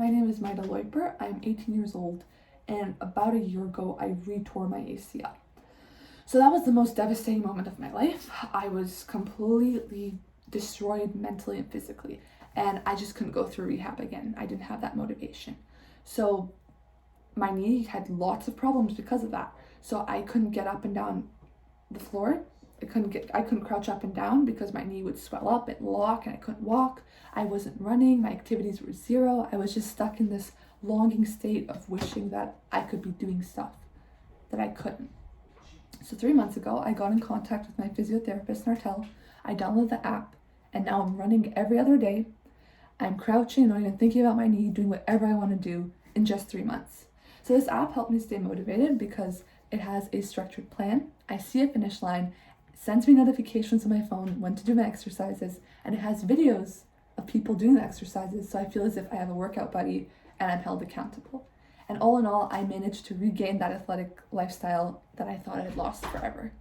My name is Majda. I'm 18 years old, and about a year ago, I re-tore my ACL. So that was the most devastating moment of my life. I was completely destroyed mentally and physically, and I just couldn't go through rehab again. I didn't have that motivation. So my knee had lots of problems because of that. So I couldn't get up and down the floor. I couldn't crouch up and down because my knee would swell up and lock, and I couldn't walk. I wasn't running. My activities were zero. I was just stuck in this longing state of wishing that I could be doing stuff that I couldn't. So 3 months ago, I got in contact with my physiotherapist, Nirtal. I downloaded the app, and now I'm running every other day. I'm crouching, not even thinking about my knee, doing whatever I want to do in just 3 months. So this app helped me stay motivated because it has a structured plan. I see a finish line, sends me notifications on my phone when to do my exercises, and it has videos of people doing the exercises, so I feel as if I have a workout buddy and I'm held accountable. And all in all, I managed to regain that athletic lifestyle that I thought I had lost forever.